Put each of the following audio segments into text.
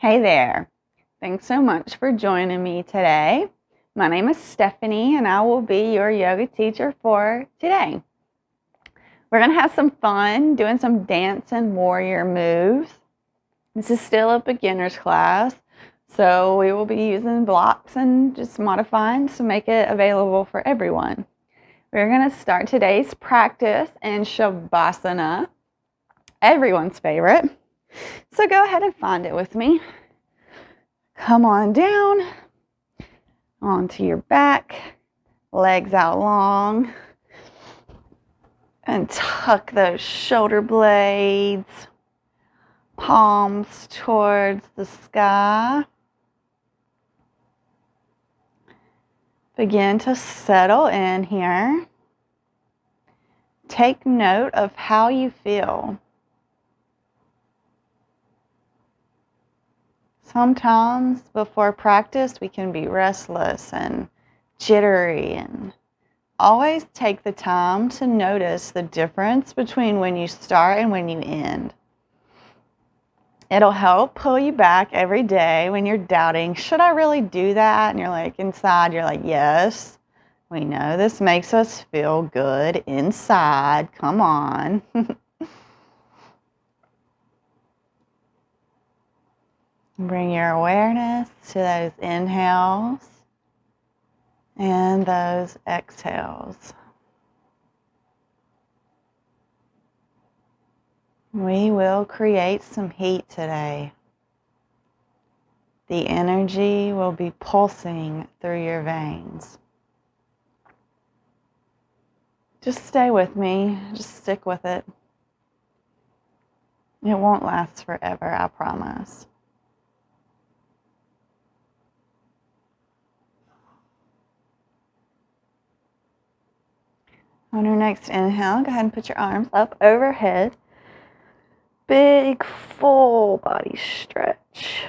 Hey there. Thanks so much for joining me today. My name is Stephanie and I will be your yoga teacher for today. We're going to have some fun doing some dance and warrior moves. This is still a beginner's class, so we will be using blocks and just modifying to make it available for everyone. We're going to start today's practice in Shavasana, everyone's favorite. So go ahead and find it with me. Come on down onto your back, legs out long, and tuck those shoulder blades, palms towards the sky. Begin to settle in here. Take note of how you feel. Sometimes before practice, we can be restless and jittery, and always take the time to notice the difference between when you start and when you end. It'll help pull you back every day when you're doubting, should I really do that? And you're like, inside, you're like, yes, we know this makes us feel good inside. Come on. Bring your awareness to those inhales and those exhales. We will create some heat today. The energy will be pulsing through your veins. Just stay with me. Just stick with it. It won't last forever, I promise. On your next inhale, go ahead and put your arms up overhead. Big full body stretch.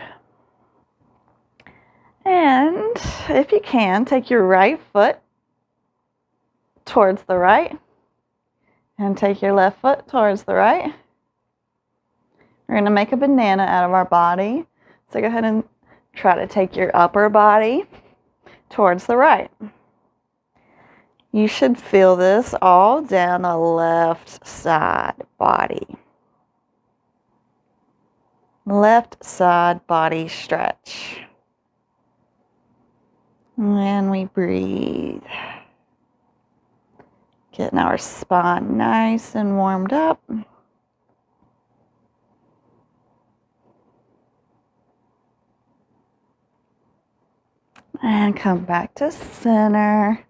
And if you can, take your right foot towards the right and take your left foot towards the right. We're going to make a banana out of our body. So go ahead and try to take your upper body towards the right. You should feel this all down the left side body. Left side body stretch. And we breathe. Getting our spine nice and warmed up. And come back to center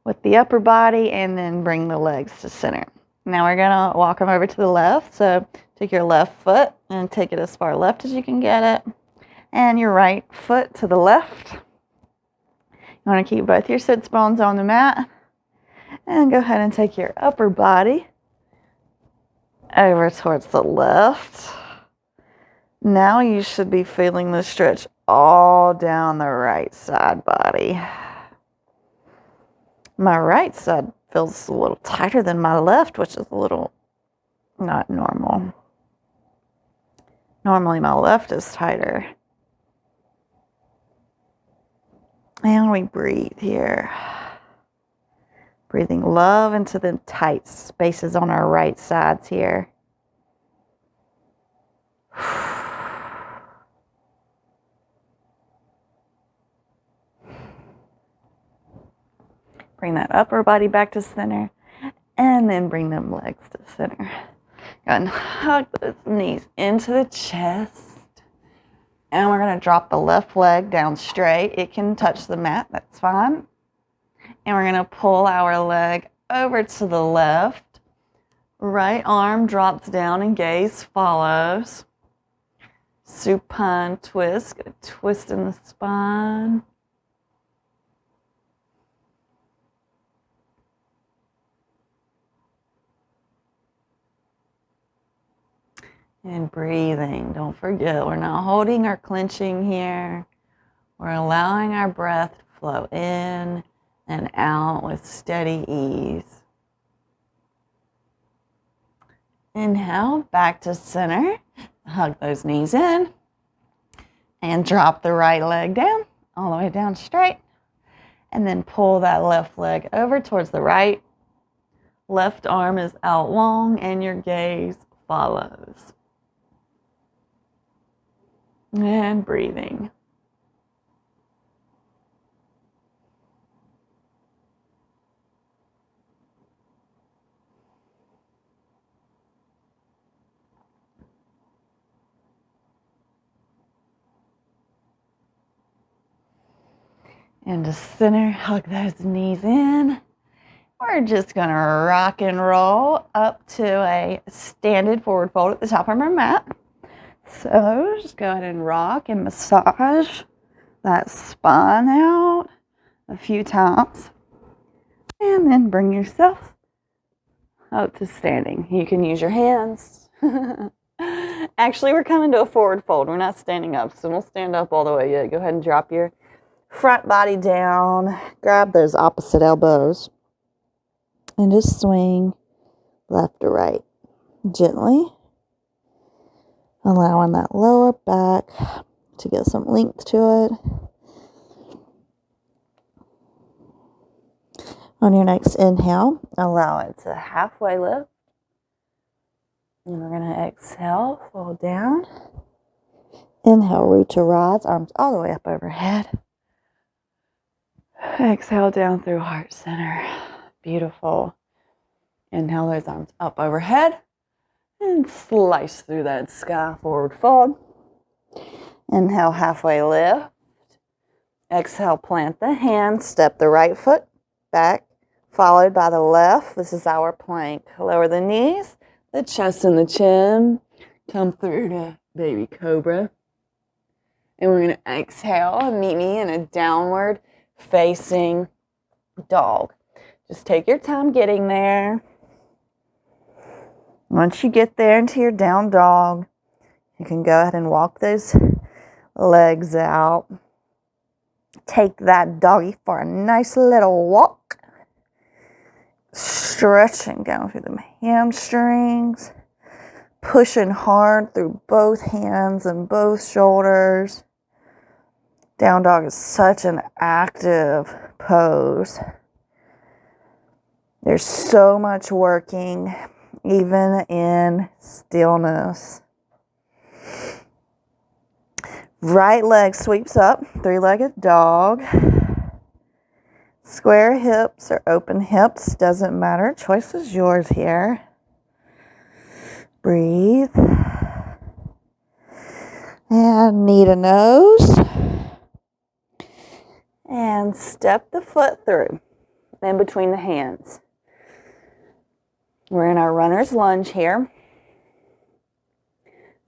with the upper body, and then bring the legs to center. Now we're going to walk them over to the left. So take your left foot and take it as far left as you can get it. And your right foot to the left. You want to keep both your sits bones on the mat. And go ahead and take your upper body over towards the left. Now you should be feeling the stretch all down the right side body. My right side feels a little tighter than my left, which is a little not normal. Normally my left is tighter. And we breathe here. Breathing love into the tight spaces on our right sides here. Bring that upper body back to center, and then bring them legs to center. Go and hug those knees into the chest. And we're going to drop the left leg down straight. It can touch the mat, that's fine. And we're going to pull our leg over to the left. Right arm drops down and gaze follows. Supine twist, get a twist in the spine. And breathing. Don't forget, we're not holding or clenching here. We're allowing our breath to flow in and out with steady ease. Inhale, back to center. Hug those knees in. And drop the right leg down, all the way down straight. And then pull that left leg over towards the right. Left arm is out long and your gaze follows. And breathing. Into center, hug those knees in. We're just gonna rock and roll up to a standing forward fold at the top of our mat. So just go ahead and rock and massage that spine out a few times. And then bring yourself up to standing. You can use your hands. Actually, we're coming to a forward fold. We're not standing up, so don't stand up all the way yet. Go ahead and drop your front body down. Grab those opposite elbows. And just swing left to right. Gently. Allowing that lower back to get some length to it. On your next inhale, allow it to halfway lift. And we're going to exhale, fold down. Inhale, root to rise, arms all the way up overhead. Exhale down through heart center. Beautiful. Inhale those arms up overhead. And slice through that sky, forward fold. Inhale, halfway lift. Exhale, plant the hand, step the right foot back, followed by the left. This is our plank. Lower the knees, the chest and the chin. Come through to baby cobra. And we're going to exhale and meet me in a downward facing dog. Just take your time getting there. Once you get there into your down dog, you can go ahead and walk those legs out. Take that doggy for a nice little walk. Stretching down through the hamstrings. Pushing hard through both hands and both shoulders. Down dog is such an active pose. There's so much working, even in stillness. Right leg sweeps up, three-legged dog. Square hips or open hips, doesn't matter. Choice is yours here. Breathe. And knee to nose. And step the foot through, in between the hands. We're in our runner's lunge here.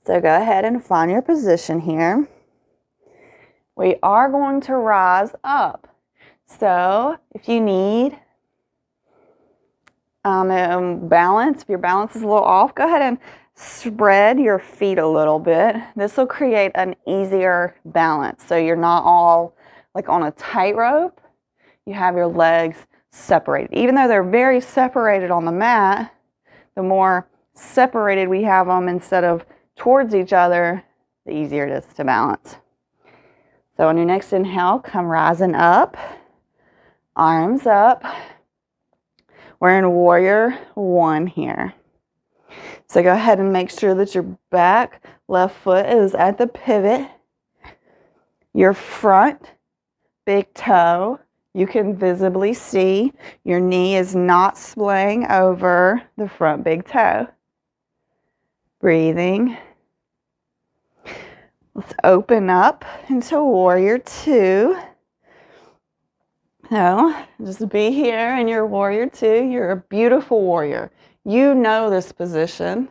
So go ahead and find your position here. We are going to rise up. So if you need balance, if your balance is a little off, go ahead and spread your feet a little bit. This will create an easier balance. So you're not all like on a tightrope. You have your legs separated. Even though they're very separated on the mat, the more separated we have them instead of towards each other, the easier it is to balance. So on your next inhale, come rising up, arms up. We're in warrior one here. So go ahead and make sure that your back left foot is at the pivot. Your front big toe, you can visibly see your knee is not splaying over the front big toe. Breathing. Let's open up into warrior two. So just be here in your warrior two. You're a beautiful warrior. You know this position.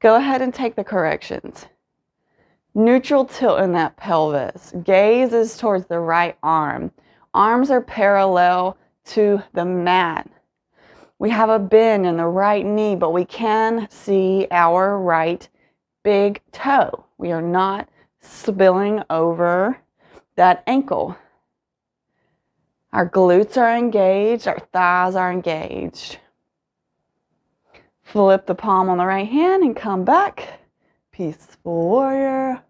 Go ahead and take the corrections. Neutral tilt in that pelvis. Gaze is towards the right arm. Arms are parallel to the mat. We have a bend in the right knee, but we can see our right big toe. We are not spilling over that ankle. Our glutes are engaged, our thighs are engaged. Flip the palm on the right hand and come back. Peaceful warrior.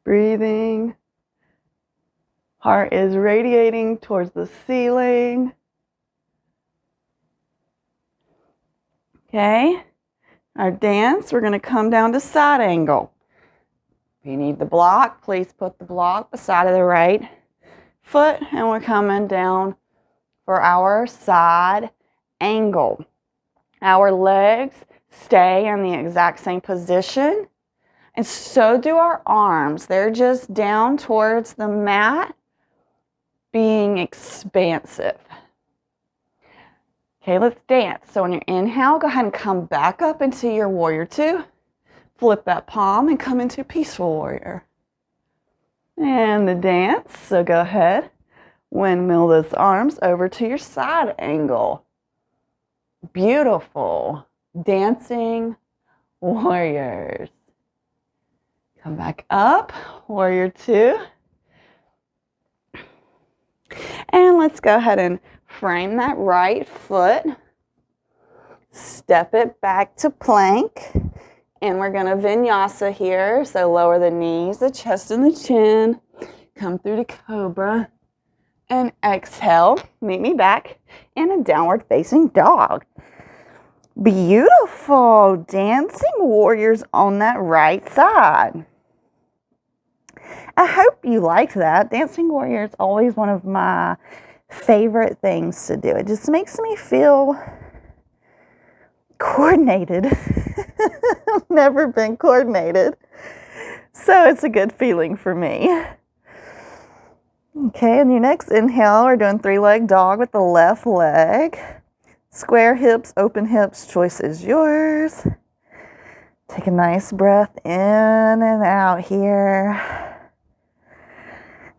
Breathing. Heart is radiating towards the ceiling. Okay, our dance, we're going to come down to side angle. If you need the block, please put the block beside of the right foot, and we're coming down for our side angle. Our legs stay in the exact same position, and so do our arms. They're just down towards the mat, being expansive. Okay, let's dance. So on your inhale, go ahead and come back up into your warrior two. Flip that palm and come into peaceful warrior. And the dance, so go ahead, windmill those arms over to your side angle. Beautiful. Dancing warriors. Come back up, warrior two. And let's go ahead and frame that right foot. Step it back to plank. And we're going to vinyasa here. So lower the knees, the chest, and the chin. Come through to cobra. And exhale. Meet me back in a downward facing dog. Beautiful. Dancing warriors on that right side. I hope you liked that. Dancing warrior is always one of my favorite things to do. It just makes me feel coordinated. I've never been coordinated, so it's a good feeling for me. Okay, on your next inhale, we're doing three-leg dog with the left leg. Square hips, open hips, choice is yours. Take a nice breath in and out here.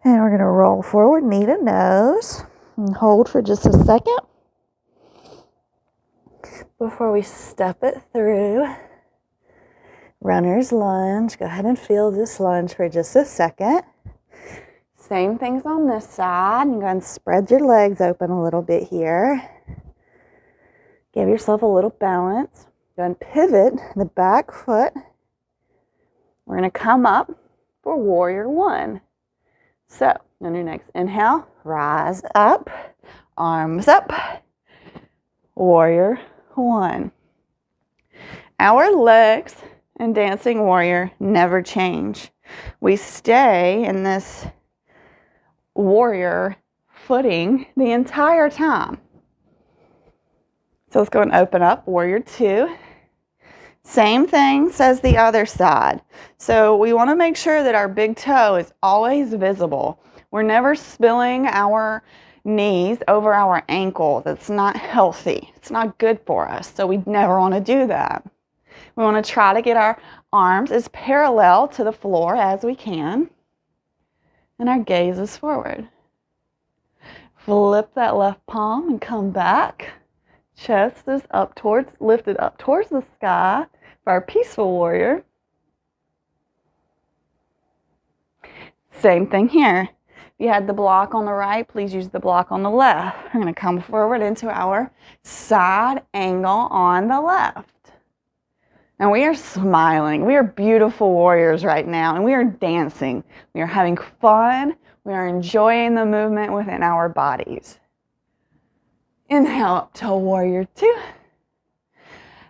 And we're going to roll forward, knee to nose, and hold for just a second before we step it through. Runner's lunge. Go ahead and feel this lunge for just a second. Same things on this side. You go ahead and spread your legs open a little bit here. Give yourself a little balance. Go ahead and pivot the back foot. We're going to come up for warrior one. So, on your next inhale, rise up, arms up, warrior one. Our legs in dancing warrior never change. We stay in this warrior footing the entire time. So let's go and open up warrior two. Same thing as the other side. So we want to make sure that our big toe is always visible. We're never spilling our knees over our ankles. It's not healthy. It's not good for us. So we never want to do that. We want to try to get our arms as parallel to the floor as we can. And our gaze is forward. Flip that left palm and come back. Chest is up towards, lifted up towards the sky for our peaceful warrior. Same thing here. If you had the block on the right, please use the block on the left. We're going to come forward into our side angle on the left. And we are smiling. We are beautiful warriors right now, and we are dancing. We are having fun. We are enjoying the movement within our bodies. Inhale up to warrior two.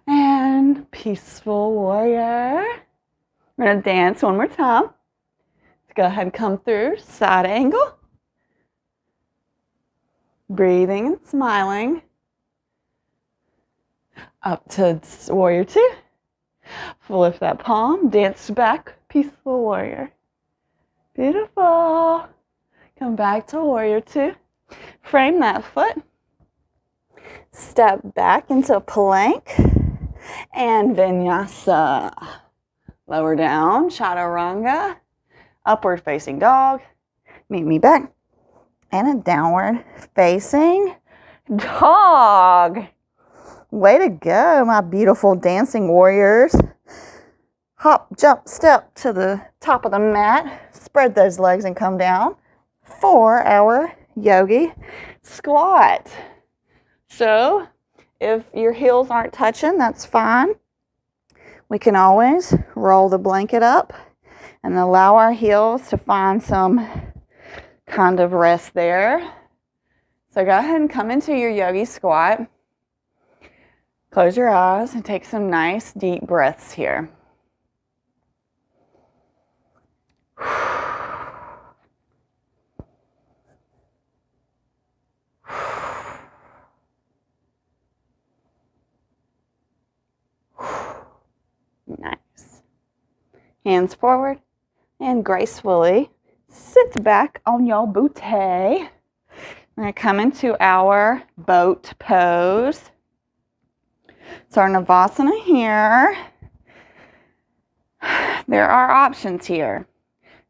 And peaceful warrior. We're going to dance one more time. Let's go ahead and come through side angle. Breathing and smiling. Up to warrior two. Flip that palm, dance back, peaceful warrior. Beautiful. Come back to warrior two. Frame that foot. Step back into plank and vinyasa. Lower down, chaturanga. Upward facing dog. Meet me back. And a downward facing dog. Way to go, my beautiful dancing warriors. Hop, jump, step to the top of the mat. Spread those legs and come down for our yogi squat. So, if your heels aren't touching, that's fine. We can always roll the blanket up and allow our heels to find some kind of rest there. So go ahead and come into your yogi squat. Close your eyes and take some nice deep breaths here. Nice. Hands forward and gracefully sit back on your booty. We're going to come into our boat pose. So our Navasana here. There are options here.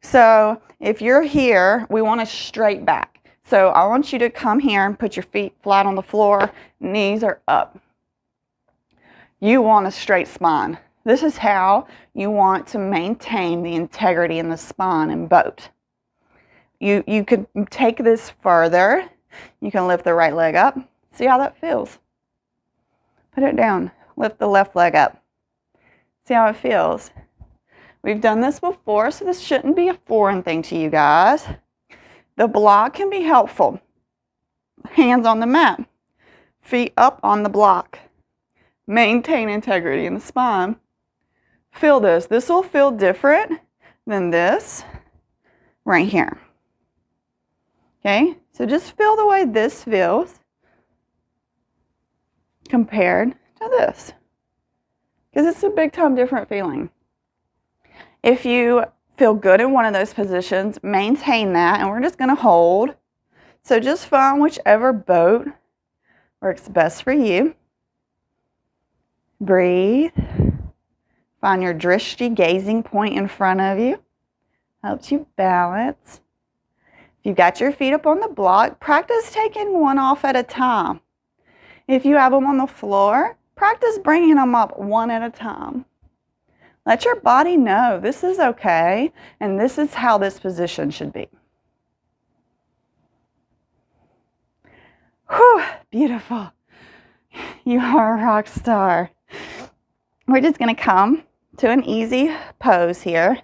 So if you're here, we want to straight back. So I want you to come here and put your feet flat on the floor. Knees are up. You want a straight spine. This is how you want to maintain the integrity in the spine in boat. You could take this further. You can lift the right leg up. See how that feels. Put it down. Lift the left leg up. See how it feels. We've done this before, so this shouldn't be a foreign thing to you guys. The block can be helpful. Hands on the mat. Feet up on the block. Maintain integrity in the spine. Feel this. This will feel different than this right here. Okay? So just feel the way this feels compared to this. Because it's a big time different feeling. If you feel good in one of those positions, maintain that, and we're just going to hold. So just find whichever boat works best for you. Breathe. Find your drishti gazing point in front of you. Helps you balance. If you've got your feet up on the block, practice taking one off at a time. If you have them on the floor, practice bringing them up one at a time. Let your body know this is okay, and this is how this position should be. Whew, beautiful. You are a rock star. We're just going to come to an easy pose here.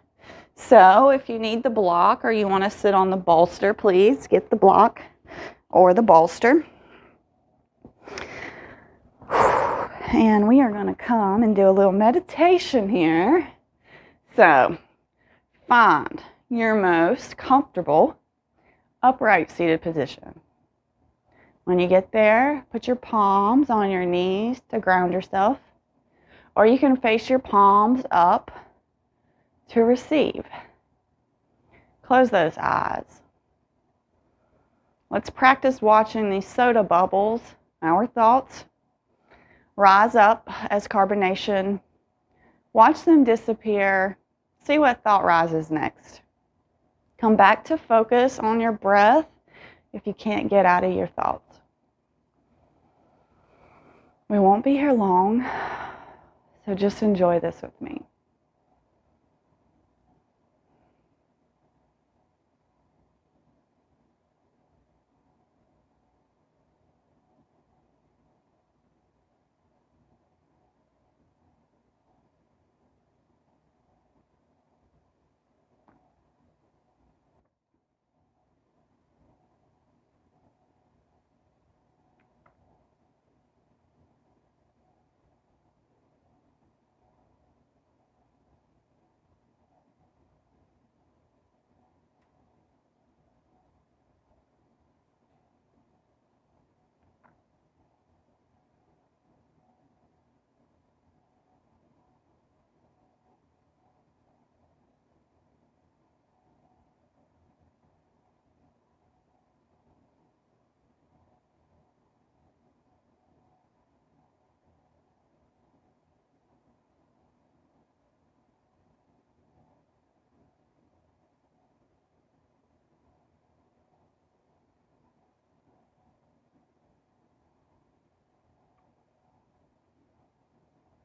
So if you need the block or you want to sit on the bolster, please get the block or the bolster. And we are going to come and do a little meditation here. So find your most comfortable upright seated position. When you get there, put your palms on your knees to ground yourself. Or you can face your palms up to receive. Close those eyes. Let's practice watching these soda bubbles, our thoughts, rise up as carbonation. Watch them disappear. See what thought rises next. Come back to focus on your breath if you can't get out of your thoughts. We won't be here long, so just enjoy this with me.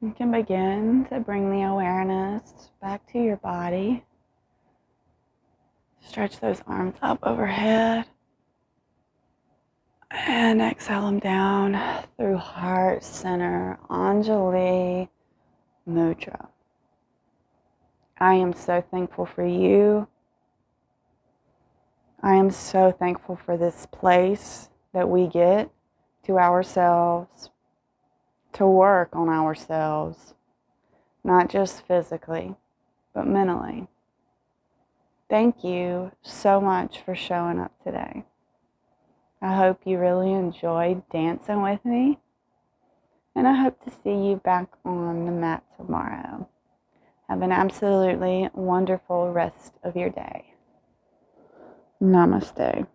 You can begin to bring the awareness back to your body. Stretch those arms up overhead. And exhale them down through heart center, Anjali Mudra. I am so thankful for you. I am so thankful for this place that we get to ourselves, to work on ourselves, not just physically, but mentally. Thank you so much for showing up today. I hope you really enjoyed dancing with me, and I hope to see you back on the mat tomorrow. Have an absolutely wonderful rest of your day. Namaste.